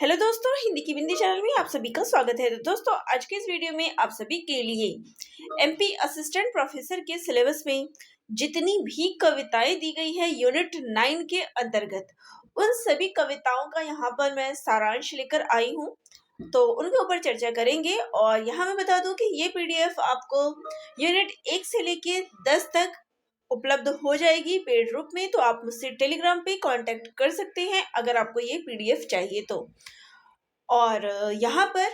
Hello दोस्तों, हिंदी की बिंदी channel में आप सभी का स्वागत है। तो दोस्तों, आज के इस वीडियो में आप सभी के लिए एमपी असिस्टेंट प्रोफेसर के सिलेबस में जितनी भी कविताएं दी गई है यूनिट 9 के अंतर्गत, उन सभी कविताओं का यहाँ पर मैं सारांश लेकर आई हूँ। तो उनके ऊपर चर्चा करेंगे। और यहाँ मैं बता दूं कि ये पीडीएफ आपको यूनिट 1 से लेके 10 तक उपलब्ध हो जाएगी पेड रूप में। तो आप मुझसे टेलीग्राम पे कांटेक्ट कर सकते हैं अगर आपको ये पीडीएफ चाहिए तो। और यहाँ पर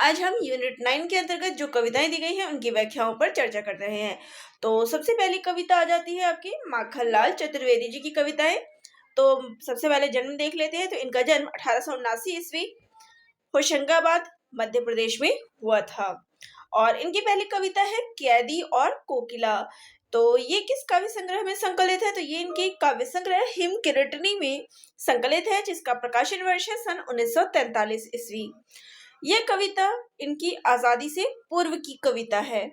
आज हम यूनिट 9 के अंतर्गत जो कविताएं दी गई हैं उनकी व्याख्याओं पर चर्चा कर रहे हैं। तो सबसे पहली कविता आ जाती है आपकी माखनलाल चतुर्वेदी जी की कविताएं। तो सबसे पहले जन्म देख लेते हैं। तो इनका जन्म 1879 ईस्वी होशंगाबाद मध्य प्रदेश में हुआ था। और इनकी पहली कविता है कैदी और कोकिला। तो ये किस काव्य संग्रह में संकलित है? तो ये इनकी काव्य संग्रह हिम किरटनी में संकलित है, जिसका प्रकाशन वर्ष है सन 1943 ईस्वी। यह कविता इनकी आजादी से पूर्व की कविता है।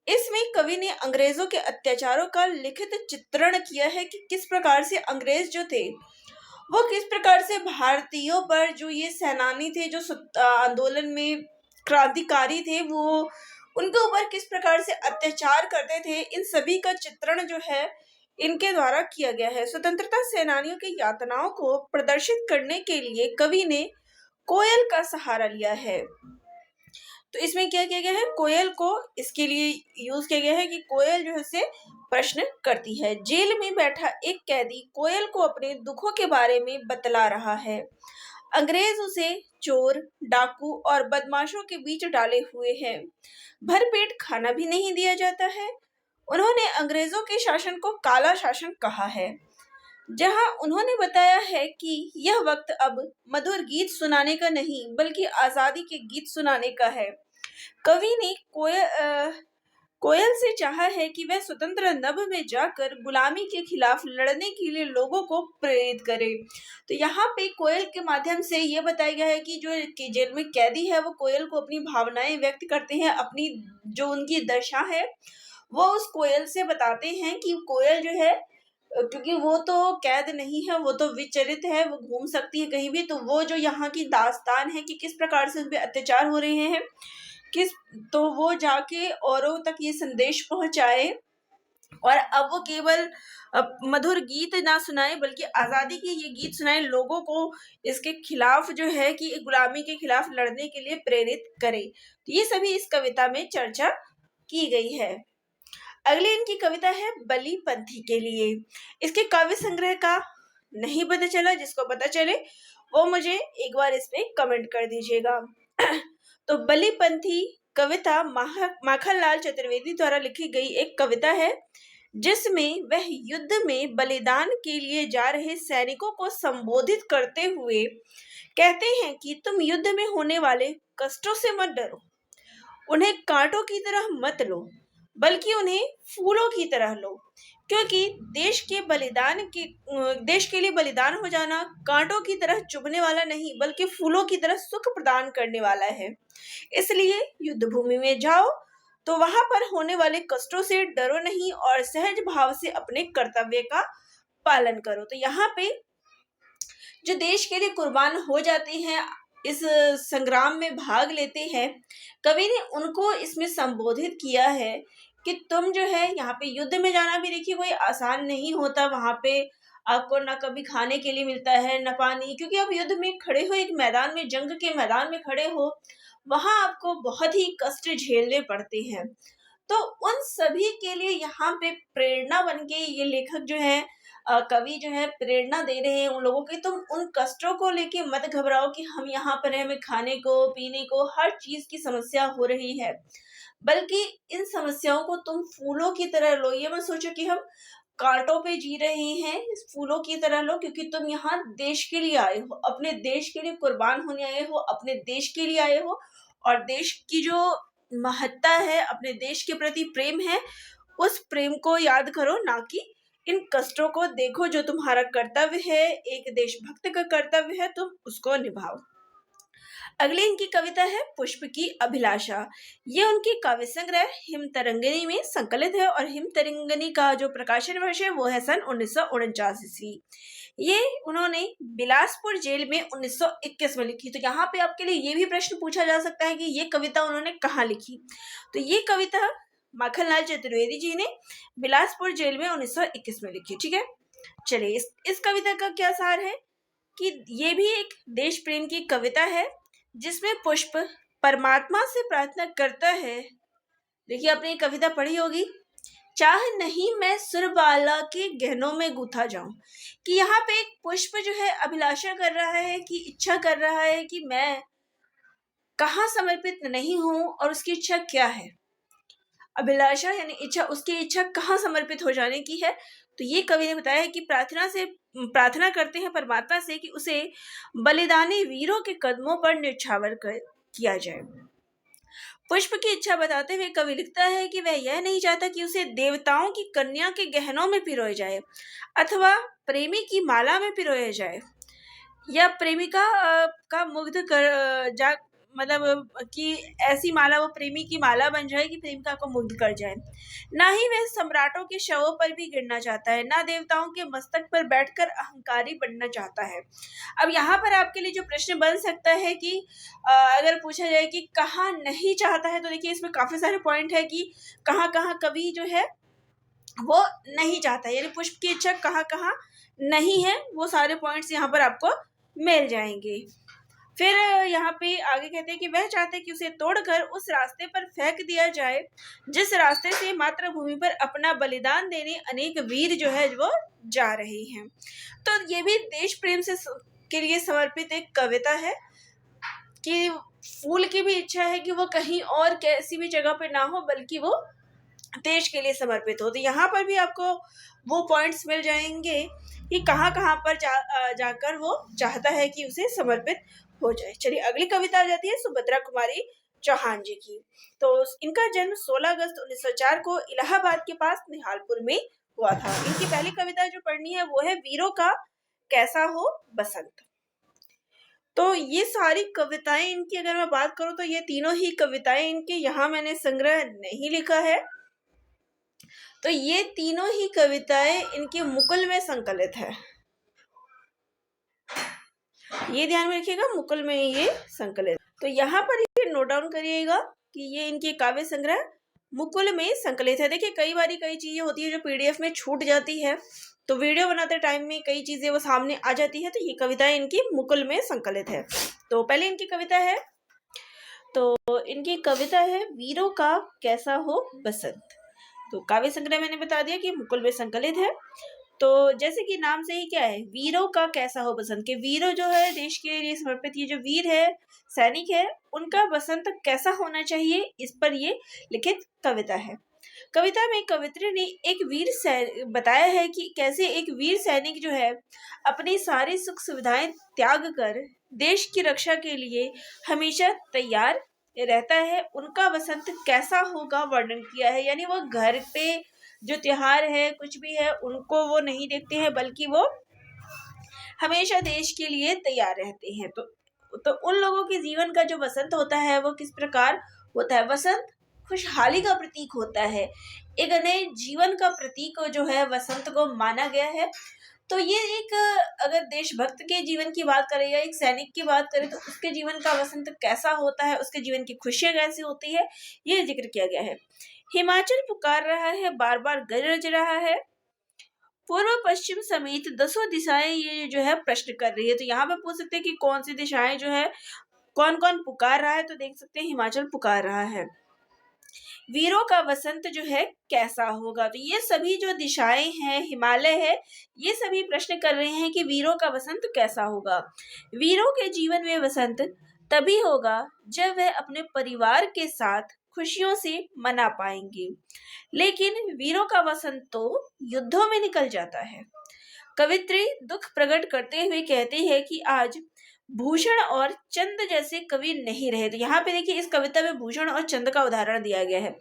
इसमें कवि ने अंग्रेजों के अत्याचारों का लिखित चित्रण किया है कि किस प्रकार से अंग्रेज जो थे वो किस प्रकार से भारतीयों पर, जो ये सेनानी थे, जो आंदोलन में क्रांतिकारी थे, वो उनके ऊपर किस प्रकार से अत्याचार करते थे। इन सभी का चित्रण जो है इनके द्वारा किया गया है। स्वतंत्रता सेनानियों की यातनाओं को प्रदर्शित करने के लिए कवि ने कोयल का सहारा लिया है। तो इसमें क्या किया गया है, कोयल को इसके लिए यूज किया गया है कि कोयल जो है से प्रश्न करती है। जेल में बैठा एक कैदी कोयल को अपने दुखों के बारे में बतला रहा है। अंग्रेज उसे चोर, डाकू और बदमाशों के बीच डाले हुए हैं। भरपेट खाना भी नहीं दिया जाता है। उन्होंने अंग्रेजों के शासन को काला शासन कहा है, जहां उन्होंने बताया है कि यह वक्त अब मधुर गीत सुनाने का नहीं बल्कि आजादी के गीत सुनाने का है। कवि ने कोयल से चाहा है कि वह स्वतंत्र नभ में जाकर गुलामी के खिलाफ लड़ने के लिए लोगों को प्रेरित करे। तो यहाँ पे कोयल के माध्यम से ये बताया गया है कि जो जेल में कैदी है वो कोयल को अपनी भावनाएं व्यक्त करते हैं, अपनी जो उनकी दशा है वो उस कोयल से बताते हैं कि कोयल जो है, क्योंकि वो तो कैद नहीं है, वो तो विचरित है, वो घूम सकती है कहीं भी। तो वो जो यहाँ की दास्तान है कि किस प्रकार से उन पे अत्याचार हो रहे हैं, तो वो जाके औरों तक ये संदेश पहुंचाए। और अब वो केवल मधुर गीत ना सुनाए बल्कि आजादी के ये गीत सुनाए, लोगों को इसके खिलाफ जो है कि गुलामी के खिलाफ लड़ने के लिए प्रेरित करे। तो ये सभी इस कविता में चर्चा की गई है। अगली इनकी कविता है बलिपंथी के लिए। इसके काव्य संग्रह का नहीं पता चला, जिसको पता चले वो मुझे एक बार इस पे कमेंट कर दीजिएगा। तो बलिपंथी कविता माखनलाल चतुर्वेदी द्वारा लिखी गई एक कविता है, जिसमें वह युद्ध में बलिदान के लिए जा रहे सैनिकों को संबोधित करते हुए कहते हैं कि तुम युद्ध में होने वाले कष्टों से मत डरो, उन्हें कांटों की तरह मत लो बल्कि उन्हें फूलों की तरह लो, क्योंकि देश के लिए बलिदान हो जाना कांटों की तरह चुभने वाला नहीं बल्कि फूलों की तरह सुख प्रदान करने वाला है। इसलिए युद्ध भूमि में जाओ तो वहां पर होने वाले कष्टों से डरो नहीं और सहज भाव से अपने कर्तव्य का पालन करो। तो यहाँ पे जो देश के लिए कुर्बान हो जाते हैं, इस संग्राम में भाग लेते हैं, कवि ने उनको इसमें संबोधित किया है कि तुम जो है यहाँ पे युद्ध में जाना भी देखिए कोई आसान नहीं होता। वहां पे आपको ना कभी खाने के लिए मिलता है ना पानी, क्योंकि आप युद्ध में खड़े हो, एक मैदान में, जंग के मैदान में खड़े हो, वहां आपको बहुत ही कष्ट झेलने पड़ते हैं। तो उन सभी के लिए यहाँ पे प्रेरणा बन के ये लेखक जो है, कवि जो है, प्रेरणा दे रहे हैं उन लोगों की, तुम उन कष्टों को लेके मत घबराओ कि हम यहाँ पर हैं, हमें खाने को पीने को हर चीज की समस्या हो रही है, बल्कि इन समस्याओं को तुम फूलों की तरह लो। ये मत सोचो कि हम कांटों पे जी रहे हैं, इस फूलों की तरह लो, क्योंकि तुम यहाँ देश के लिए आए हो, अपने देश के लिए कुर्बान होने आए हो, अपने देश के लिए आए हो। और देश की जो महत्ता है, अपने देश के प्रति प्रेम है, उस प्रेम को याद करो, ना कि इन कष्टों को देखो। जो तुम्हारा कर्तव्य है, एक देशभक्त का कर्तव्य है, तुम उसको निभाओ। अगली इनकी कविता है पुष्प की अभिलाषा। ये उनकी काव्य संग्रह हिम तरंगिणी में संकलित है और हिम तरंगिणी का जो प्रकाशन वर्ष है वो है सन 1949 ईस्वी। ये उन्होंने बिलासपुर जेल में 1921 में लिखी। तो यहाँ पे आपके लिए ये भी प्रश्न पूछा जा सकता है कि ये कविता उन्होंने कहाँ लिखी। तो ये कविता माखनलाल चतुर्वेदी जी ने बिलासपुर जेल में 1921 में लिखी। ठीक है, चलिए इस कविता का क्या सार है कि ये भी एक देश प्रेम की कविता है जिसमें पुष्प परमात्मा से प्रार्थना करता है। देखिए, आपने ये कविता पढ़ी होगी, चाह नहीं मैं सुरबाला के गहनों में गूथा जाऊं, कि यहाँ पे एक पुष्प जो है अभिलाषा कर रहा है, कि इच्छा कर रहा है कि मैं कहाँ समर्पित नहीं हूं और उसकी इच्छा क्या है। अभिलाषा यानी इच्छा, उसकी इच्छा कहाँ समर्पित हो जाने की है। तो ये कवि ने बताया है कि प्रार्थना करते हैं परमात्मा से कि उसे बलिदानी वीरों के कदमों पर न्यौछावर किया जाए। पुष्प की इच्छा बताते हुए कवि लिखता है कि वह यह नहीं चाहता कि उसे देवताओं की कन्या के गहनों में पिरोया जाए अथवा प्रेमी की माला में पिरोया जाए, या प्रेमिका का मुग्ध कर जा मतलब कि ऐसी माला वो प्रेमी की माला बन जाए कि प्रेमिका को मुग्ध कर जाए। ना ही वह सम्राटों के शवों पर भी गिरना चाहता है, ना देवताओं के मस्तक पर बैठकर अहंकारी बनना चाहता है। अब यहाँ पर आपके लिए जो प्रश्न बन सकता है कि अगर पूछा जाए कि कहाँ नहीं चाहता है, तो देखिए इसमें काफी सारे पॉइंट है कि कहाँ कहाँ कवि जो है वो नहीं चाहता है, यानी पुष्प की इच्छा कहाँ कहाँ नहीं है, वो सारे पॉइंट्स यहाँ पर आपको मिल जाएंगे। फिर यहाँ पे आगे कहते हैं कि वह चाहते कि उसे तोड़कर उस रास्ते पर फेंक दिया जाए जिस रास्ते से मातृभूमि पर अपना बलिदान देने अनेक वीर जो है वो जा रहे हैं। तो ये भी देश प्रेम से के लिए समर्पित एक कविता है कि फूल की भी इच्छा है कि वो कहीं और कैसी भी जगह पे ना हो, बल्कि वो देश के लिए समर्पित हो। तो यहाँ पर भी आपको वो पॉइंट्स मिल जाएंगे कि कहाँ कहाँ पर जाकर वो चाहता है कि उसे समर्पित हो जाए। चलिए अगली कविता आ जाती है सुभद्रा कुमारी चौहान जी की। तो इनका जन्म 16 अगस्त 1904 को इलाहाबाद के पास निहालपुर में हुआ था। इनकी पहली कविता जो पढ़नी है वो है वीरों का कैसा हो बसंत। तो ये सारी कविताएं इनकी अगर मैं बात करूं तो ये तीनों ही कविताएं इनके यहाँ मैंने संग्रह नहीं लिखा है, तो ये तीनों ही कविताएं इनके मुकुल में संकलित है। ये ध्यान में रखिएगा, मुकुल में ये संकलित। तो यहाँ पर ये नोट डाउन करिएगा कि ये इनके काव्य संग्रह मुकुल में संकलित है। देखिए कई बारी कई चीजें होती है जो पीडीएफ में छूट जाती है, तो वीडियो बनाते टाइम में कई चीजें वो सामने आ जाती है, तो ये कविताएं इनकी मुकुल में संकलित है। तो पहले इनकी कविता है, तो इनकी कविता है वीरों का कैसा हो बसंत। तो काव्य संग्रह मैंने बता दिया कि मुकुल में संकलित है। तो जैसे कि नाम से ही क्या है, वीरों का कैसा हो बसंत, के वीरों जो है देश के लिए समर्पित ये जो वीर है, सैनिक है, उनका बसंत कैसा होना चाहिए, इस पर ये लिखित कविता है। कविता में कवित्री ने एक बताया है कि कैसे एक वीर सैनिक जो है अपनी सारी सुख सुविधाएं त्याग कर देश की रक्षा के लिए हमेशा तैयार रहता है, उनका बसंत कैसा होगा वर्णन किया है। यानी वो घर पे जो त्योहार है कुछ भी है उनको वो नहीं देखते हैं, बल्कि वो हमेशा देश के लिए तैयार रहते हैं। तो उन लोगों के जीवन का जो बसंत होता है वो किस प्रकार होता है। बसंत खुशहाली का प्रतीक होता है, एक नए जीवन का प्रतीक जो है वसंत को माना गया है। तो ये एक अगर देशभक्त के जीवन की बात करें या एक सैनिक की बात करें तो उसके जीवन का वसंत कैसा होता है, उसके जीवन की खुशियां कैसी होती है, ये जिक्र किया गया है। हिमाचल पुकार रहा है, बार बार गरज रहा है, पूर्व पश्चिम समेत 10 दिशाएं ये जो है प्रश्न कर रही है। तो यहाँ पे पूछ सकते हैं कि कौन सी दिशाएं जो है कौन कौन पुकार रहा है, तो देख सकते हैं हिमाचल पुकार रहा है। वीरों का वसंत जो है कैसा होगा, तो ये सभी जो दिशाएं हैं, हिमालय है, ये सभी प्रश्न कर रहे हैं कि वीरों का वसंत कैसा होगा। वीरों के जीवन में वसंत तभी होगा जब वह अपने परिवार के साथ खुशियों से मना पाएंगे, लेकिन वीरों का वसंत तो युद्धों में निकल जाता है। कवित्री दुख प्रकट करते हुए कहते हैं कि आज भूषण और चंद जैसे कवि नहीं रहे। तो यहाँ पे देखिए इस कविता में भूषण और चंद का उदाहरण दिया गया है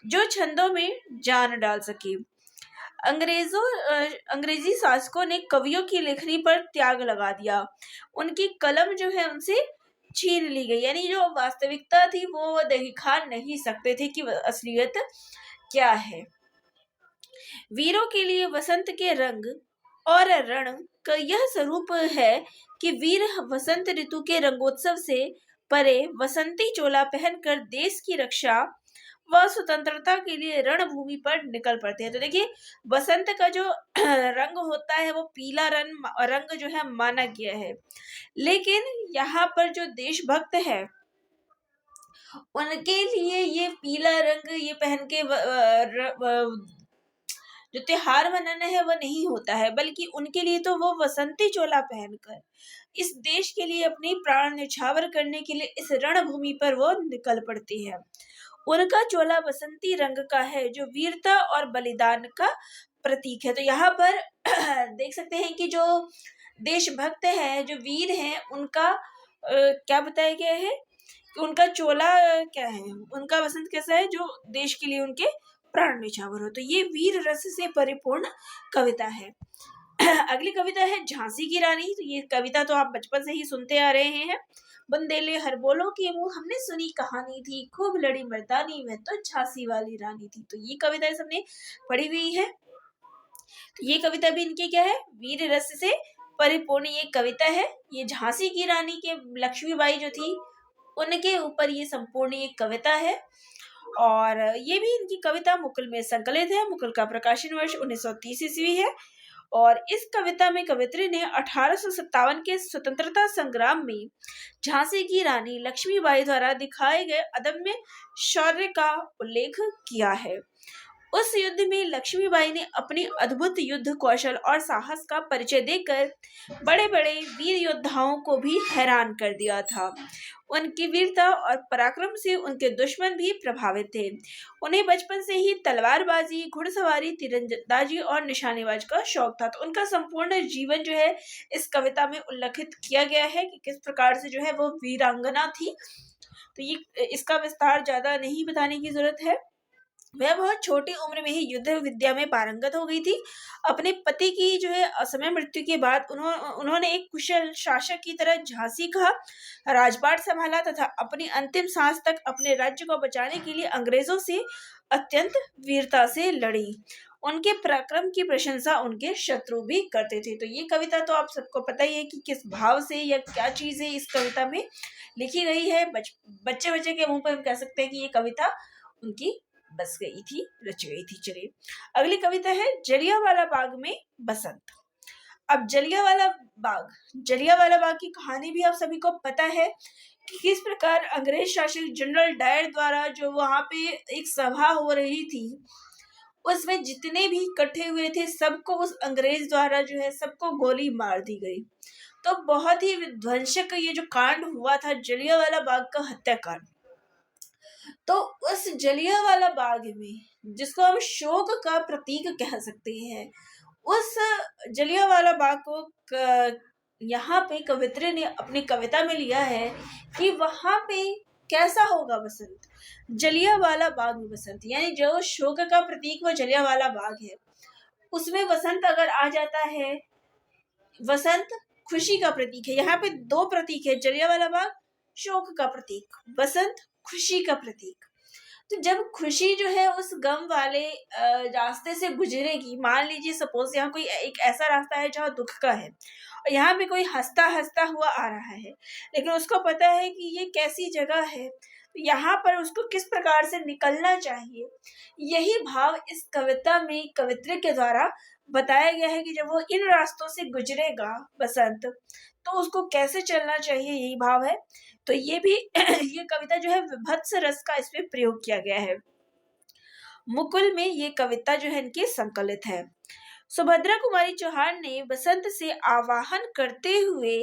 जो छंदों में जान डाल सके। अंग्रेजी शासकों ने कवियों की लेखनी पर त्याग लगा दिया, उनकी कलम जो है उनसे छीन ली गई, यानी जो वास्तविकता थी वो दिखा नहीं सकते थे कि असलियत क्या है। वीरों के लिए वसंत के रंग और रण का यह स्वरूप है कि वीर वसंत ऋतु के रंगोत्सव से परे वसंती चोला पहनकर देश की रक्षा व स्वतंत्रता के लिए रणभूमि पर निकल पड़ते हैं। तो देखिए, वसंत का जो रंग होता है वो पीला रंग जो है माना गया है, लेकिन यहाँ पर जो देशभक्त है उनके लिए ये पीला रंग ये पहन के जो त्योहार मनाना है वो नहीं होता है, बल्कि उनके लिए तो वो वसंती चोला पहनकर इस देश के लिए अपनी प्राण न्यौछावर करने के लिए इस रणभूमि पर वो निकल पड़ती है। उनका चोला बसंती रंग का है जो वीरता और बलिदान का प्रतीक है। तो यहाँ पर देख सकते हैं कि जो देशभक्त है, जो वीर हैं, उनका क्या बताया गया है कि उनका चोला क्या है, उनका वसंत कैसा है जो देश के लिए उनके प्राण न्यौछावर हो। तो ये वीर रस से परिपूर्ण कविता है। अगली कविता है झांसी की रानी। तो ये कविता तो आप बचपन से ही सुनते आ रहे हैं। बंदेले हर बोलो के मुंह हमने सुनी कहानी थी, खूब लड़ी मर्दानी वह तो झांसी वाली रानी थी। तो ये कविता सबने पढ़ी हुई है। तो ये कविता भी इनके क्या है, वीर रस से परिपूर्ण ये कविता है। ये झांसी की रानी के लक्ष्मीबाई जो थी उनके ऊपर ये संपूर्ण ये कविता है। और ये भी इनकी कविता मुकुल में संकलित है। मुकुल का प्रकाशन वर्ष 1930 ईस्वी है। और इस कविता में कवित्री ने 1857 के स्वतंत्रता संग्राम में झांसी की रानी लक्ष्मीबाई द्वारा दिखाए गए अदम्य शौर्य का उल्लेख किया है। उस युद्ध में लक्ष्मीबाई ने अपनी अद्भुत युद्ध कौशल और साहस का परिचय देकर बड़े बड़े वीर योद्धाओं को भी हैरान कर दिया था। उनकी वीरता और पराक्रम से उनके दुश्मन भी प्रभावित थे। उन्हें बचपन से ही तलवारबाजी, घुड़सवारी, तीरंदाजी और निशानेबाज का शौक था। तो उनका संपूर्ण जीवन जो है इस कविता में उल्लेखित किया गया है कि किस प्रकार से जो है वो वीरांगना थी। तो ये इसका विस्तार ज्यादा नहीं बताने की जरूरत है। वह बहुत छोटी उम्र में ही युद्ध विद्या में पारंगत हो गई थी। अपने पति की जो है असमय मृत्यु के बाद उन्होंने एक कुशल शासक की तरह झांसी का राजपाट संभाला तथा अपनी अंतिम सांस तक अपने राज्य को बचाने के लिए अंग्रेजों से अत्यंत वीरता से लड़ी। उनके पराक्रम की प्रशंसा उनके शत्रु भी करते थे। तो ये कविता तो आप सबको पता ही है कि किस भाव से या क्या चीज है इस कविता में लिखी गई है। बच्चे बच्चे के मुंह पर हम कह सकते हैं कि ये कविता उनकी बस गई थी, रच गई थी। चलिए, अगली कविता है जलियांवाला बाग में बसंत। अब जलियांवाला बाग की कहानी भी आप सभी को पता है कि किस प्रकार अंग्रेज शासक जनरल डायर द्वारा जो वहां पे एक सभा हो रही थी उसमें जितने भी इकट्ठे हुए थे सबको उस अंग्रेज द्वारा जो है सबको गोली मार दी गई। तो बहुत ही विध्वंसक ये जो कांड हुआ था जलियांवाला बाग का हत्याकांड। तो उस जलियांवाला बाग में जिसको हम शोक का प्रतीक कह सकते हैं, उस जलियांवाला बाग को यहाँ पे कवित्री ने अपनी कविता में लिया है कि वहां पे कैसा होगा बसंत। जलियांवाला बाग में बसंत यानी जो शोक का प्रतीक वो जलियांवाला बाग है, उसमें वसंत अगर आ जाता है, वसंत खुशी का प्रतीक है। यहाँ पे दो प्रतीक है, जलियांवाला बाग शोक का प्रतीक, बसंत खुशी का प्रतीक। तो जब खुशी जो है उस गम वाले रास्ते से गुजरेगी, मान लीजिए सपोज यहाँ कोई एक ऐसा रास्ता है जहाँ दुख का है और यहाँ पे कोई हंसता हंसता हुआ आ रहा है, लेकिन उसको पता है कि ये कैसी जगह है, तो यहाँ पर उसको किस प्रकार से निकलना चाहिए, यही भाव इस कविता में कवित्री के द्वारा बताया गया है कि जब वो इन रास्तों से गुजरेगा बसंत तो उसको कैसे चलना चाहिए, यही भाव है। तो ये भी ये कविता जो है विभत्स रस का इसमें प्रयोग किया गया है। मुकुल में ये कविता जो है इनकी संकलित है। सुभद्रा कुमारी चौहान ने बसंत से आवाहन करते हुए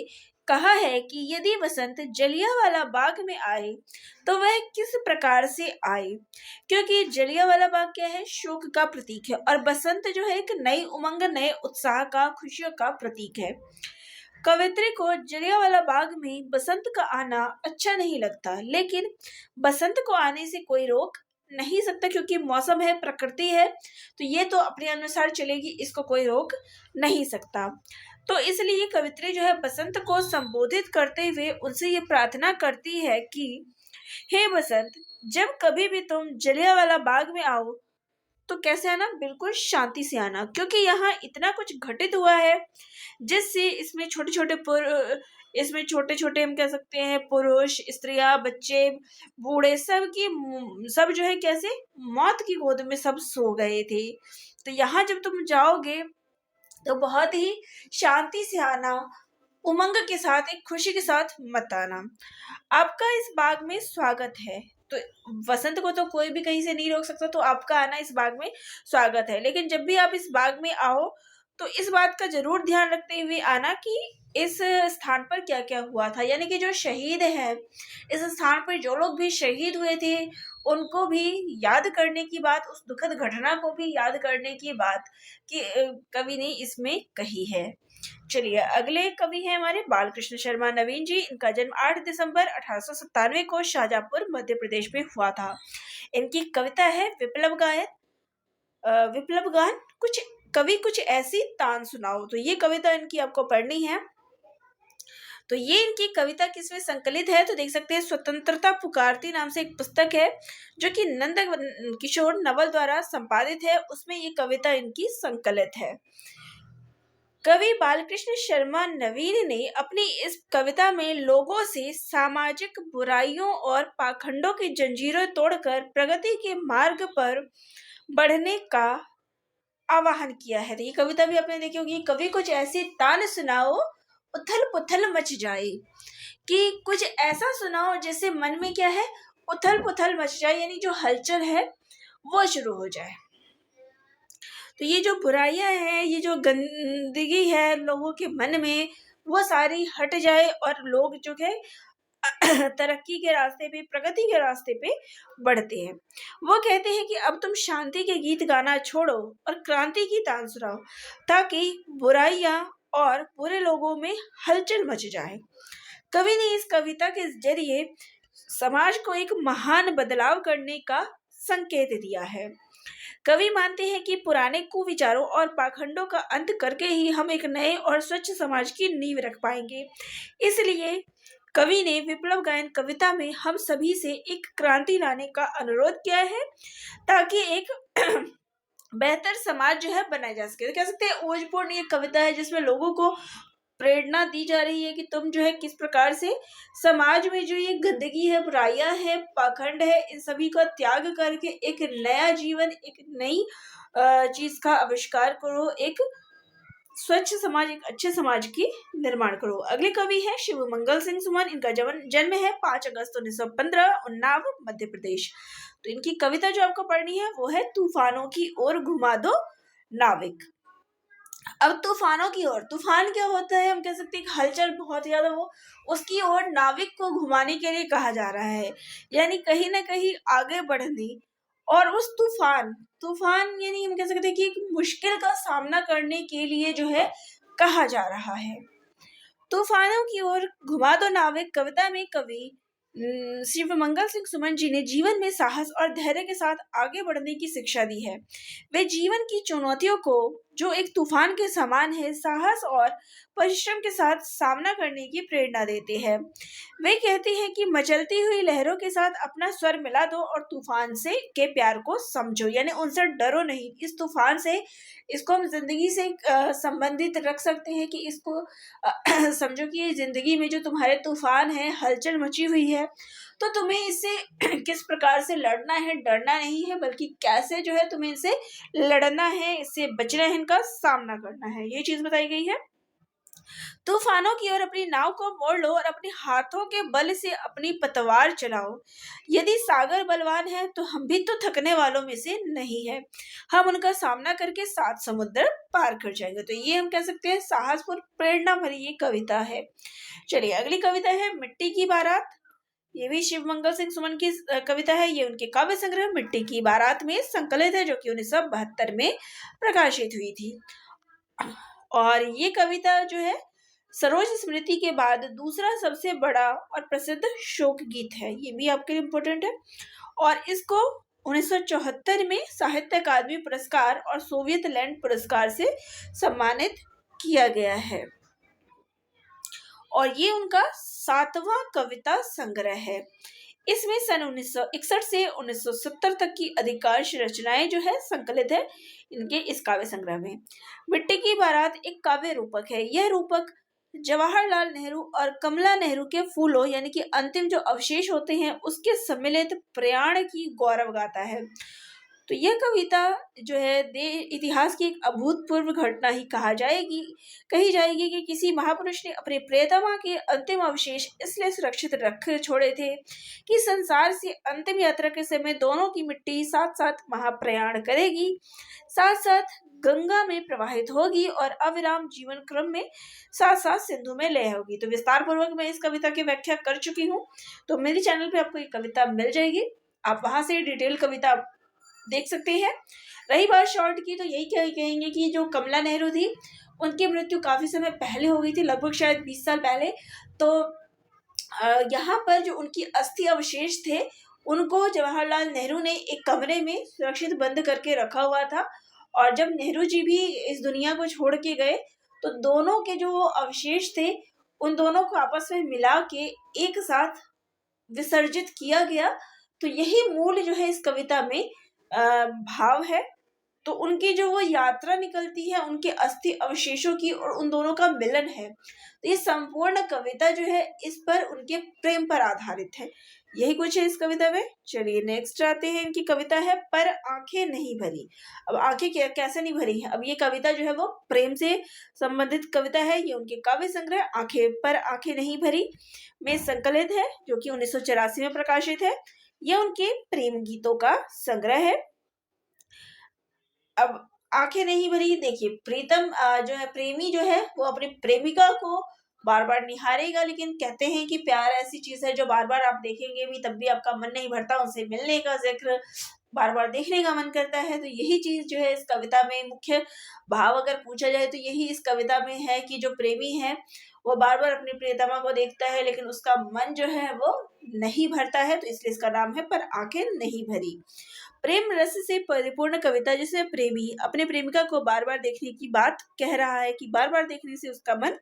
कहा है कि यदि बसंत जलियांवाला बाग में आए तो वह किस प्रकार से आए, क्योंकि जलियांवाला बाग क्या है, शोक का प्रतीक है और बसंत जो है एक नई उमंग, नए उत्साह का, खुशियों का प्रतीक है। कवित्री को जलियांवाला बाग में बसंत का आना अच्छा नहीं लगता, लेकिन बसंत को आने से कोई रोक नहीं सकता क्योंकि मौसम है, प्रकृति है, तो ये तो अपने अनुसार चलेगी, इसको कोई रोक नहीं सकता। तो इसलिए कवित्री जो है बसंत को संबोधित करते हुए उनसे ये प्रार्थना करती है कि हे बसंत, जब कभी भी तुम जलियांवाला बाग में आओ तो कैसे आना, बिल्कुल शांति से आना, क्योंकि यहाँ इतना कुछ घटित हुआ है जिससे इसमें छोटे छोटे हम कह सकते हैं पुरुष, स्त्रियां, बच्चे, बूढ़े, सब जो है कैसे मौत की गोद में सब सो गए थे। तो यहाँ जब तुम जाओगे तो बहुत ही शांति से आना, उमंग के साथ, एक खुशी के साथ मत आना। आपका इस बाग में स्वागत है। तो वसंत को तो कोई भी कहीं से नहीं रोक सकता, तो आपका आना इस बाग में स्वागत है। लेकिन जब भी आप इस बाग में आओ तो इस बात का जरूर ध्यान रखते हुए आना कि इस स्थान पर क्या क्या हुआ था, यानी कि जो शहीद है, इस स्थान पर जो लोग भी शहीद हुए थे उनको भी याद करने की बात, उस दुखद घटना को भी याद करने की बात कि कवि ने इसमें कही है। चलिए, अगले कवि हैं हमारे बालकृष्ण शर्मा नवीन जी। इनका जन्म 8 दिसंबर 1897 को शाहजहांपुर मध्य प्रदेश में हुआ था। इनकी कविता है विप्लव गान, कुछ ऐसी तान सुनाओ। तो ये कविता इनकी आपको पढ़नी है। तो ये इनकी कविता किसमें संकलित है, तो देख सकते हैं स्वतंत्रता पुकारती नाम से एक पुस्तक है जो कि नंद किशोर नवल द्वारा संपादित है, उसमें ये कविता इनकी संकलित है। कवि बालकृष्ण शर्मा नवीन ने अपनी इस कविता में लोगों से सामाजिक बुराइयों और पाखंडों की जंजीरें तोड़कर प्रगति के मार्ग पर बढ़ने का आह्वान किया है। तो ये कविता भी आपने देखी होगी। कवि कुछ ऐसी तान सुनाओ उथल पुथल मच जाए, कि कुछ ऐसा सुनाओ जैसे मन में क्या है, उथल पुथल मच जाए, यानी जो हलचल है वो शुरू हो जाए। तो ये जो बुराइयां हैं, ये जो गंदगी है लोगों के मन में, वो सारी हट जाए और लोग जो है तरक्की के रास्ते पे, प्रगति के रास्ते पे बढ़ते हैं। वो कहते हैं कि अब तुम शांति के गीत गाना छोड़ो और क्रांति की तान सुनाओ, ताकि बुराइयां और बुरे लोगों में हलचल मच जाए। कवि ने इस कविता के जरिए समाज को एक महान बदलाव करने का संकेत दिया है। कवि मानते हैं कि पुराने कुविचारों और पाखंडों का अंत करके ही हम एक नए और स्वच्छ समाज की नींव रख पाएंगे। इसलिए कवि ने विप्लव गायन कविता में हम सभी से एक क्रांति लाने का अनुरोध किया है, ताकि एक बेहतर समाज जो है बनाया जा सके। तो कह सकते हैं ओजपूर्ण ये कविता है जिसमें लोगों को प्रेरणा दी जा रही है कि तुम जो है किस प्रकार से समाज में जो ये गंदगी है, बुराइयां है, पाखंड है, इन सभी का त्याग करके एक नया जीवन, एक नई चीज का आविष्कार करो, एक स्वच्छ समाज, एक अच्छे समाज की निर्माण करो। अगले कवि है शिवमंगल सिंह सुमन। इनका जन्म है 5 अगस्त 1915, उन्नाव, मध्य प्रदेश। तो इनकी कविता जो आपको पढ़नी है वो है तूफानों की ओर घुमा दो नाविक। अब तूफानों की ओर, तूफान क्या होता है, हम कह सकते हैं हलचल बहुत ज्यादा हो, उसकी ओर नाविक को घुमाने के लिए कहा जा रहा है, यानी कहीं ना कहीं आगे बढ़ने और उस तूफान यानी हम कह सकते हैं कि एक मुश्किल का सामना करने के लिए जो है कहा जा रहा है। तूफानों की ओर घुमा दो नाविक कविता में कवि शिवमंगल सिंह सुमन जी ने जीवन में साहस और धैर्य के साथ आगे बढ़ने की शिक्षा दी है। वे जीवन की चुनौतियों को, जो एक तूफान के समान है, साहस और परिश्रम के साथ सामना करने की प्रेरणा देते हैं। वे कहते हैं कि मचलती हुई लहरों के साथ अपना स्वर मिला दो और तूफान से के प्यार को समझो, यानी उनसे डरो नहीं। इस तूफान से, इसको हम जिंदगी से संबंधित रख सकते हैं कि इसको समझो कि ये जिंदगी में जो तुम्हारे तूफान है, हलचल मची हुई है, तो तुम्हें इससे किस प्रकार से लड़ना है, डरना नहीं है, बल्कि कैसे जो है तुम्हें इनसे लड़ना है, इससे बचना है, इनका सामना करना है, ये चीज बताई गई है। तूफानों की ओर अपनी नाव को मोड़ लो और अपने हाथों के बल से अपनी पतवार चलाओ। यदि सागर बलवान है तो हम भी तो थकने वालों में से नहीं है, हम उनका सामना करके 7 समुद्र पार कर जाएंगे। तो ये हम कह सकते हैं साहसपूर्ण, प्रेरणा भरी ये कविता है। चलिए, अगली कविता है मिट्टी की बारात। ये भी शिवमंगल सिंह सुमन की कविता है। ये उनके काव्य संग्रह मिट्टी की बारात में संकलित है, जो कि 1972 में प्रकाशित हुई थी। और ये कविता जो है सरोज स्मृति के बाद दूसरा सबसे बड़ा और प्रसिद्ध शोक गीत है। ये भी आपके लिए इम्पोर्टेंट है। और इसको 1974 में साहित्य अकादमी पुरस्कार और सोवियत लैंड पुरस्कार से सम्मानित किया गया है। और ये उनका 7वां कविता संग्रह है। इसमें सन 1961 से 1970 तक की अधिकांश रचनाएं जो है संकलित है इनके इस काव्य संग्रह में। मिट्टी की बारात एक काव्य रूपक है। यह रूपक जवाहरलाल नेहरू और कमला नेहरू के फूलों यानी कि अंतिम जो अवशेष होते हैं उसके सम्मिलित प्रयाण की गौरव गाथा है। तो यह कविता जो है इतिहास की एक अभूतपूर्व घटना ही कही जाएगी कि किसी महापुरुष ने अपने प्रियतमा के अंतिम अवशेष इसलिए सुरक्षित रख छोड़े थे कि संसार से अंतिम यात्रा के समय दोनों की मिट्टी साथ साथ महाप्रयाण करेगी, साथ साथ गंगा में प्रवाहित होगी और अविराम जीवन क्रम में साथ साथ सिंधु में लय होगी। तो विस्तार पूर्वक मैं इस कविता की व्याख्या कर चुकी हूँ, तो मेरे चैनल पे आपको ये कविता मिल जाएगी, आप वहां से डिटेल कविता देख सकते हैं। रही बात शॉर्ट की, तो यही कहेंगे कि जो कमला नेहरू थी उनकी मृत्यु काफी समय पहले हो गई थी, लगभग शायद 20 साल पहले। तो यहाँ पर जो उनकी अस्थि अवशेष थे उनको जवाहरलाल नेहरू ने एक कमरे में सुरक्षित बंद करके रखा हुआ था, और जब नेहरू जी भी इस दुनिया को छोड़ के गए तो दोनों के जो अवशेष थे उन दोनों को आपस में मिला के एक साथ विसर्जित किया गया। तो यही मूल जो है इस कविता में भाव है। तो उनकी जो वो यात्रा निकलती है उनके अस्थि अवशेषों की और उन दोनों का मिलन है। तो ये संपूर्ण कविता जो है इस पर उनके प्रेम पर आधारित है। यही कुछ है इस कविता में। चलिए नेक्स्ट आते हैं। इनकी कविता है पर आंखें नहीं भरी। अब आंखें कैसे नहीं भरी है? अब ये कविता जो है वो प्रेम से संबंधित कविता है। ये उनके काव्य संग्रह आंखें नहीं भरी में संकलित है, जो कि 1984 में प्रकाशित है। यह उनके प्रेम गीतों का संग्रह है। अब आंखें नहीं भरी, देखिए प्रीतम जो है प्रेमी जो है वो अपनी प्रेमिका को बार बार निहारेगा, लेकिन कहते हैं कि प्यार ऐसी चीज है जो बार बार आप देखेंगे भी तब भी आपका मन नहीं भरता, उनसे मिलने का जिक्र बार बार देखने का मन करता है। तो यही चीज जो है इस कविता में मुख्य भाव अगर पूछा जाए तो यही इस कविता में है कि जो प्रेमी है वो बार बार अपनी प्रियतमा को देखता है लेकिन उसका मन जो है वो नहीं भरता है। तो इसलिए इसका नाम है पर आंखें नहीं भरी। प्रेम रस से परिपूर्ण कविता जिसमें प्रेमी अपने प्रेमिका को बार बार देखने की बात कह रहा है कि बार बार देखने से उसका मन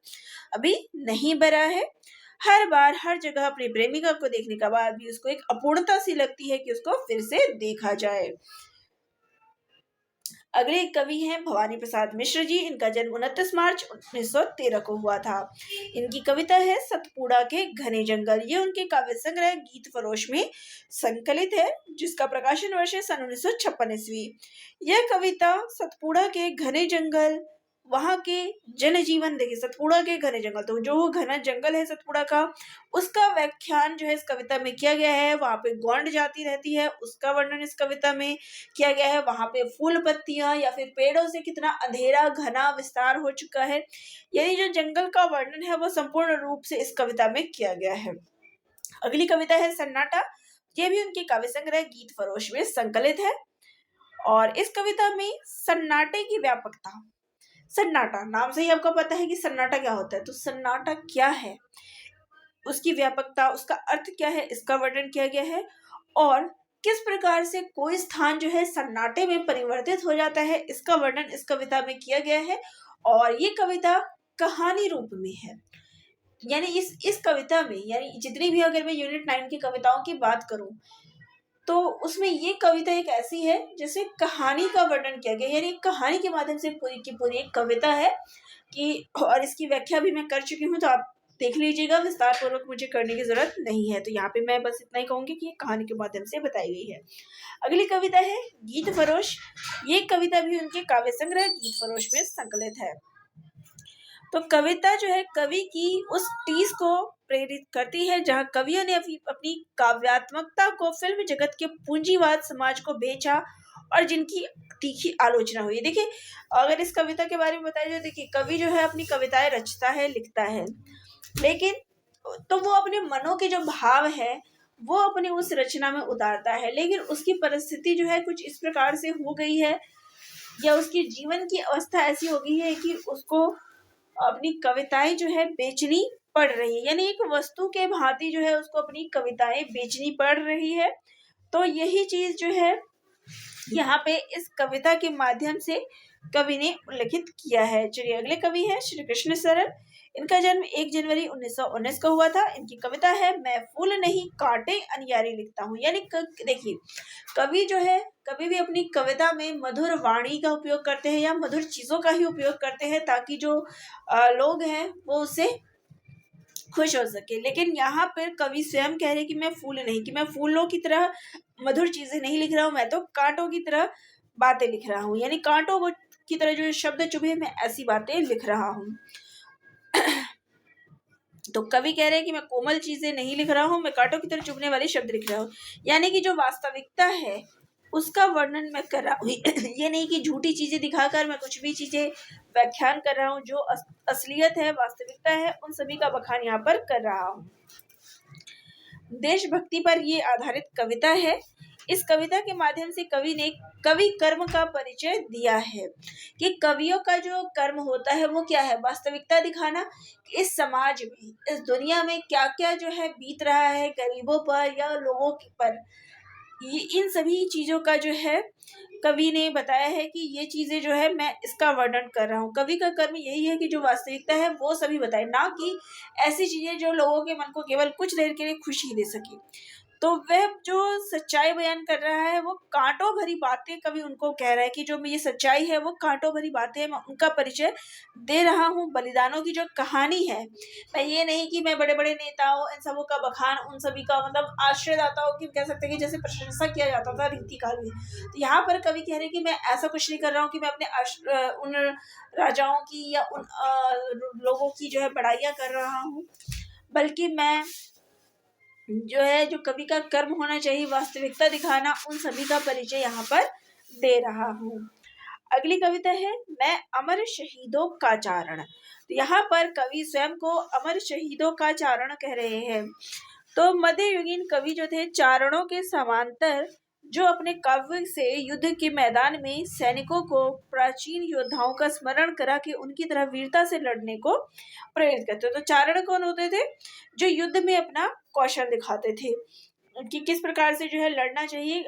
अभी नहीं भरा है। हर बार हर जगह अपनी प्रेमिका को देखने के बाद भी उसको एक अपूर्णता सी लगती है कि उसको फिर से देखा जाए। अगले कवि हैं भवानी प्रसाद मिश्र जी। इनका जन्म 29 मार्च 1913 को हुआ था। इनकी कविता है सतपुड़ा के घने जंगल। ये उनके काव्य संग्रह गीत फरोश में संकलित है, जिसका प्रकाशन वर्ष है सन 1956 ईस्वी। यह कविता सतपुड़ा के घने जंगल, वहां के जनजीवन, देखिए सतपुड़ा के घने जंगल, तो जो घना जंगल है सतपुड़ा का उसका व्याख्यान जो है इस कविता में किया गया है। वहां पे गौंड जाति रहती है उसका वर्णन इस कविता में किया गया है। वहां पे फूल पत्तियां या फिर पेड़ों से कितना अंधेरा घना विस्तार हो चुका है, यानी जो जंगल का वर्णन है वो संपूर्ण रूप से इस कविता में किया गया है। अगली कविता है सन्नाटा। ये भी उनके काव्य संग्रह गीत फरोश में संकलित है, और इस कविता में सन्नाटे की व्यापकता, सन्नाटा नाम से ही आपको पता है कि सन्नाटा क्या होता है, तो सन्नाटा क्या है, उसकी व्यापकता, उसका अर्थ क्या है, इसका वर्णन किया गया है। और किस प्रकार से कोई स्थान जो है सन्नाटे में परिवर्तित हो जाता है, इसका वर्णन इस कविता में किया गया है। और ये कविता कहानी रूप में है, यानी इस कविता में, यानी जितनी भी अगर मैं यूनिट 9 की कविताओं की बात करूं तो उसमें ये कविता एक ऐसी है जिसे कहानी का वर्णन किया गया, यानी कहानी के माध्यम से पूरी की पूरी एक कविता है कि, और इसकी व्याख्या भी मैं कर चुकी हूँ, तो आप देख लीजिएगा, विस्तार पूर्वक मुझे करने की जरूरत नहीं है। तो यहाँ पे मैं बस इतना ही कहूंगी कि ये कहानी के माध्यम से बताई गई है। अगली कविता है गीत फरोश। ये कविता भी उनके काव्य संग्रह गीत फरोश में संकलित है। तो कविता जो है कवि की उस टीस को प्रेरित करती है जहां कवियों ने अपनी काव्यात्मकता को फिल्म जगत के पूंजीवाद समाज को बेचा और जिनकी तीखी आलोचना हुई। देखिए अगर इस कविता के बारे में बताया जाए, देखिए कवि जो है अपनी कविताएं रचता है, लिखता है, लेकिन तो वो अपने मनों के जो भाव है वो अपने उस रचना में उतारता है, लेकिन उसकी परिस्थिति जो है कुछ इस प्रकार से हो गई है या उसकी जीवन की अवस्था ऐसी हो गई है कि उसको अपनी कविताएं जो है बेचनी पड़ रही है, यानी एक वस्तु के भांति जो है उसको अपनी कविताएं बेचनी पड़ रही है। तो यही चीज जो है यहाँ पे इस कविता के माध्यम से कवि ने उल्लेखित किया है। चलिए अगले कवि है श्री कृष्ण सरल। इनका जन्म 1 जनवरी 1919 को हुआ था। इनकी कविता है मैं फूल नहीं कांटे अनियारी लिखता हूँ। यानी देखिए, कवि जो है कभी भी अपनी कविता में मधुर वाणी का उपयोग करते हैं या मधुर चीजों का ही उपयोग करते हैं ताकि जो लोग हैं वो उससे खुश हो सके। लेकिन यहाँ पर कवि स्वयं कह रहे कि मैं फूल नहीं, कि मैं फूलों की तरह मधुर चीजें नहीं लिख रहा हूँ, मैं तो कांटों की तरह बातें लिख रहा हूँ। यानी कांटों की तरह जो शब्द चुभे मैं ऐसी बातें लिख रहा हूँ। तो कवि कह रहे हैं कि मैं कोमल चीजें नहीं लिख रहा हूँ, मैं कांटों की तरह चुभने वाले शब्द लिख रहा हूँ। यानी कि जो वास्तविकता है उसका वर्णन मैं कर रहा हूँ। ये नहीं कि झूठी चीजें दिखाकर मैं कुछ भी चीजें व्याख्यान कर रहा हूँ। जो असलियत है, वास्तविकता है, उन सभी का बखान यहाँ पर कर रहा हूँ। देशभक्ति पर ये आधारित कविता है। इस कविता के माध्यम से कवि ने कवि कर्म का परिचय दिया है कि कवियों का जो कर्म होता है वो क्या है, वास्तविकता दिखाना। इस समाज में, इस दुनिया में क्या क्या जो है बीत रहा है गरीबों पर या लोगों पर, इन सभी चीजों का जो है कवि ने बताया है कि ये चीजें जो है मैं इसका वर्णन कर रहा हूँ। कवि का कर्म यही है कि जो वास्तविकता है वो सभी बताए, ना कि ऐसी चीजें जो लोगों के मन को केवल कुछ देर के लिए खुशी दे सके। तो वह जो सच्चाई बयान कर रहा है वो कांटों भरी बातें कवि उनको कह रहा है कि जो ये सच्चाई है वो कांटों भरी बातें, मैं उनका परिचय दे रहा हूँ। बलिदानों की जो कहानी है, मैं ये नहीं कि मैं बड़े बड़े नेताओं इन सबों का बखान, उन सभी का मतलब आश्रयदाताओं की कह सकते हैं कि जैसे प्रशंसा किया जाता था रीति काल में, तो यहाँ पर कवि कह रहे हैं कि मैं ऐसा कुछ नहीं कर रहा हूँ कि मैं अपने उन राजाओं की या उन लोगों की जो है बड़ाइयाँ कर रहा हूँ, बल्कि मैं जो है जो कवि का कर्म होना चाहिए वास्तविकता दिखाना, उन सभी का परिचय यहाँ पर दे रहा हूँ। अगली कविता है मैं अमर शहीदों का चारण। तो यहाँ पर कवि स्वयं को अमर शहीदों का चारण कह रहे हैं। तो मध्ययुगीन कवि जो थे चारणों के समांतर जो अपने काव्य से युद्ध के मैदान में सैनिकों को प्राचीन योद्धाओं का स्मरण करा के उनकी तरह वीरता से लड़ने को प्रेरित करते। तो चारण कौन होते थे? जो युद्ध में अपना कौशल दिखाते थे कि किस प्रकार से जो है लड़ना चाहिए,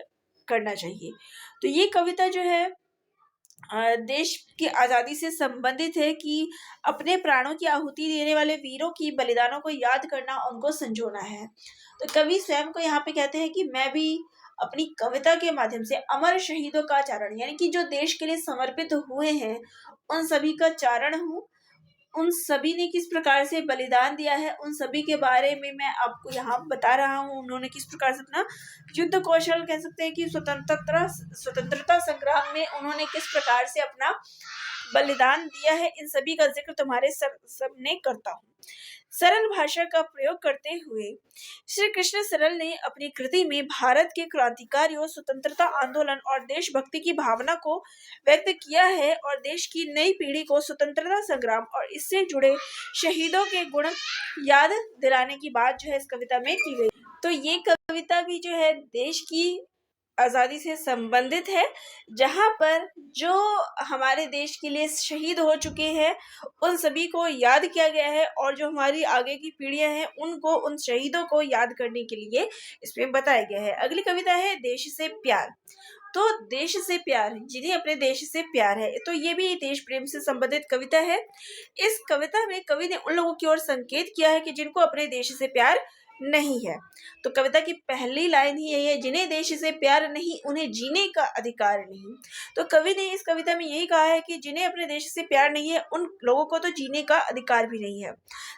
करना चाहिए। तो ये कविता जो है देश की आजादी से संबंधित है कि अपने प्राणों की आहुति देने वाले वीरों की बलिदानों को याद करना, उनको संजोना है। तो कवि स्वयं को यहाँ पे कहते हैं कि मैं भी अपनी कविता के माध्यम से अमर शहीदों का चारण, यानी कि जो देश के लिए समर्पित हुए हैं उन सभी का चारण हूँ। उन सभी ने किस प्रकार से बलिदान दिया है उन सभी के बारे में मैं आपको यहाँ बता रहा हूँ। उन्होंने किस प्रकार से अपना युद्ध कौशल कह सकते हैं कि स्वतंत्रता संग्राम में उन्होंने किस प्रकार से अपना बलिदान दिया है, इन सभी का जिक्र तुम्हारे सामने करता हूँ। सरल भाषा का प्रयोग करते हुए श्री कृष्ण सरल ने अपनी कृति में भारत के क्रांतिकारियों, स्वतंत्रता आंदोलन और देशभक्ति की भावना को व्यक्त किया है और देश की नई पीढ़ी को स्वतंत्रता संग्राम और इससे जुड़े शहीदों के गुण याद दिलाने की बात जो है इस कविता में की गई। तो ये कविता भी जो है देश की आज़ादी से संबंधित है, जहाँ पर जो हमारे देश के लिए शहीद हो चुके हैं उन सभी को याद किया गया है और जो हमारी आगे की पीढ़ियां हैं उनको, उन शहीदों को याद करने के लिए इसमें बताया गया है। अगली कविता है देश से प्यार। तो देश से प्यार, जिन्हें अपने देश से प्यार है, तो ये भी देश प्रेम से संबंधित कविता है। इस कविता में कवि ने उन लोगों की ओर संकेत किया है कि जिनको अपने देश से प्यार नहीं है। तो कविता की पहली लाइन ही यही है, जिन्हें देश से प्यार नहीं उन्हें जीने का अधिकार नहीं। तो कवि ने इस कविता में यही कहा है कि जिन्हें अपने देश से प्यार नहीं है उन लोगों को तो जीने का अधिकार भी नहीं है।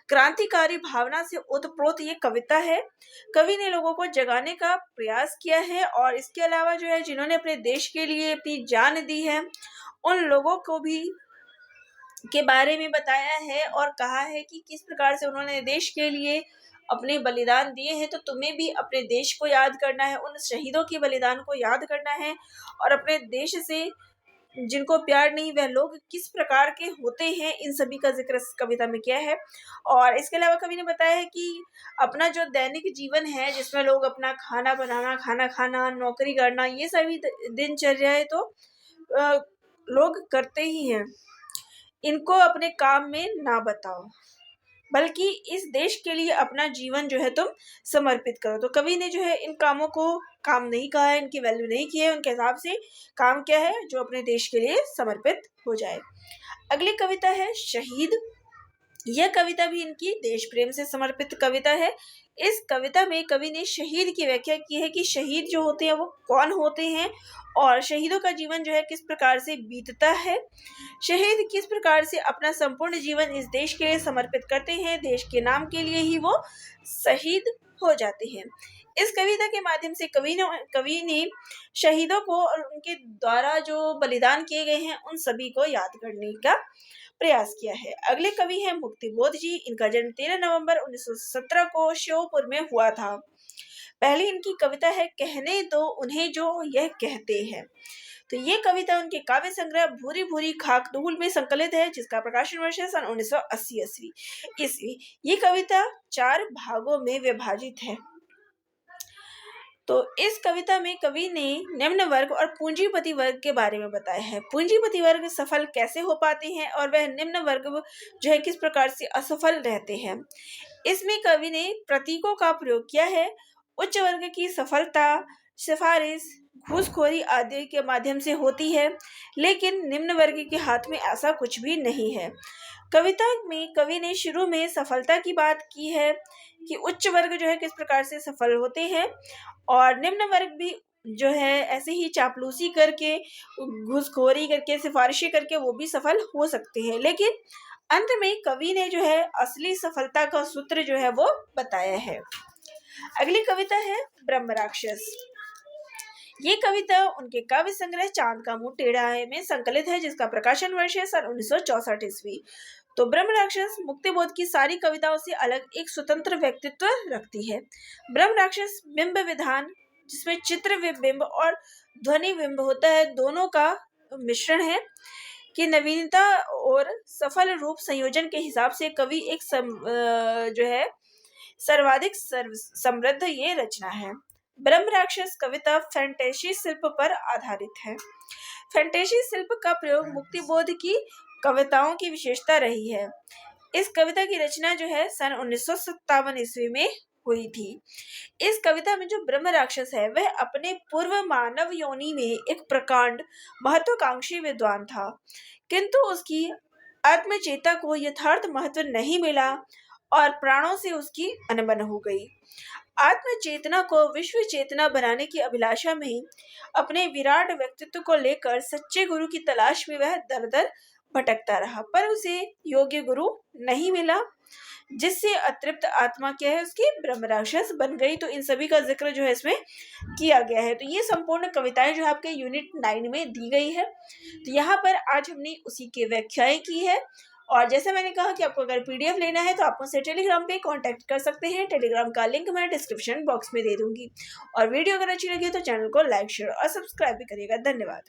क्रांतिकारी भावना से ओतप्रोत ये कविता है। कवि ने लोगों को जगाने का प्रयास किया है और इसके अलावा जो है जिन्होंने अपने देश के लिए अपनी जान दी है उन लोगों को भी के बारे में बताया है और कहा है कि किस प्रकार से उन्होंने देश के लिए अपने बलिदान दिए हैं। तो तुम्हें भी अपने देश को याद करना है, उन शहीदों के बलिदान को याद करना है और अपने देश से जिनको प्यार नहीं वह लोग किस प्रकार के होते हैं, इन सभी का जिक्र इस कविता में किया है। और इसके अलावा कवि ने बताया है कि अपना जो दैनिक जीवन है जिसमें लोग अपना खाना बनाना, खाना खाना, नौकरी करना, ये सभी दिनचर्या है तो लोग करते ही हैं। इनको अपने काम में ना बताओ, बल्कि इस देश के लिए अपना जीवन जो है तुम समर्पित करो। तो कवि ने जो है इन कामों को काम नहीं कहा है, इनकी वैल्यू नहीं की है। उनके हिसाब से काम क्या है, जो अपने देश के लिए समर्पित हो जाए। अगली कविता है शहीद। यह कविता भी इनकी देश प्रेम से समर्पित कविता है। इस कविता में कवि ने शहीद की व्याख्या की है कि शहीद जो होते हैं वो कौन होते हैं और शहीदों का जीवन जो है किस प्रकार से बीतता है। शहीद किस प्रकार से अपना संपूर्ण जीवन इस देश के लिए समर्पित करते हैं, देश के नाम के लिए ही वो शहीद हो जाते हैं। इस कविता के माध्यम से कवि ने शहीदों को और उनके द्वारा जो बलिदान किए गए हैं उन सभी को याद करने का प्रयास किया है। अगले कवि हैं मुक्तिबोध जी। इनका जन्म 13 नवंबर 1917 को श्योपुर में हुआ था। पहली इनकी कविता है कहने दो उन्हें जो यह कहते हैं। तो ये कविता उनके काव्य संग्रह भूरी भूरी खाक धूल में संकलित है, जिसका प्रकाशन वर्ष है सन 1980 ईस्वी। ये कविता 4 भागों में विभाजित है। तो इस कविता में कवि ने निम्न वर्ग और पूंजीपति वर्ग के बारे में बताया है। पूंजीपति वर्ग सफल कैसे हो पाते हैं और वह निम्न वर्ग जो है किस प्रकार से असफल रहते हैं। इसमें कवि ने प्रतीकों का प्रयोग किया है। उच्च वर्ग की सफलता सिफारिश घूसखोरी आदि के माध्यम से होती है, लेकिन निम्न वर्ग के हाथ में ऐसा कुछ भी नहीं है। कविता में कवि ने शुरू में सफलता की बात की है कि उच्च वर्ग जो है किस प्रकार से सफल होते हैं और निम्न वर्ग भी जो है ऐसे ही चापलूसी करके घूसखोरी करके सिफारिशें करके वो भी सफल हो सकते हैं, लेकिन अंत में कवि ने जो है असली सफलता का सूत्र जो है वो बताया है। अगली कविता है ब्रह्म राक्षस। ये कविता उनके काव्य संग्रह चांद का मुंह टेढ़ा है में संकलित है, जिसका प्रकाशन वर्ष है सन 1964 ईस्वी। तो ब्रह्म राक्षस मुक्तिबोध की सारी कविताओं से अलग एक स्वतंत्र व्यक्तित्व रखती है। ब्रह्म राक्षस बिंब विधान, जिसमें चित्र बिंब और ध्वनि बिंब होता है, दोनों का मिश्रण है कि नवीनता और सफल रूप संयोजन के हिसाब से कवि एक जो है सर्वाधिक समृद्ध ये रचना है। ब्रह्म राक्षस कविता फैंटेसी शिल्प पर आधारित है। फैंटेसी शिल्प का प्रयोग मुक्तिबोध की कविताओं की विशेषता रही है। इस कविता की रचना जो है सन 1957 ईस्वी में हुई थी। इस कविता में जो ब्रह्म राक्षस है वह अपने पूर्व मानव योनि में एक प्रकांड महत्वाकांक्षी विद्वान था, किंतु उसकी आत्मचेता को यथार्थ महत्व नहीं मिला और प्राणों से उसकी अनबन हो गई। आत्मचेतना को विश्व चेतना बनाने की अभिलाषा में अपने विराट व्यक्तित्व को लेकर सच्चे गुरु की तलाश में वह दर दर भटकता रहा, पर उसे योग्य गुरु नहीं मिला, जिससे अतृप्त आत्मा क्या है उसकी ब्रह्म राक्षस बन गई। तो इन सभी का जिक्र जो है इसमें किया गया है। तो ये संपूर्ण कविताएं जो आपके यूनिट 9 में दी गई है। तो यहाँ पर आज हमने उसी की व्याख्याएं की है। और जैसे मैंने कहा कि आपको अगर पीडीएफ लेना है तो आप मुझसे टेलीग्राम पे कांटेक्ट कर सकते हैं। टेलीग्राम का लिंक मैं डिस्क्रिप्शन बॉक्स में दे दूंगी। और वीडियो अगर अच्छी लगी तो चैनल को लाइक शेयर और सब्सक्राइब भी करिएगा। धन्यवाद।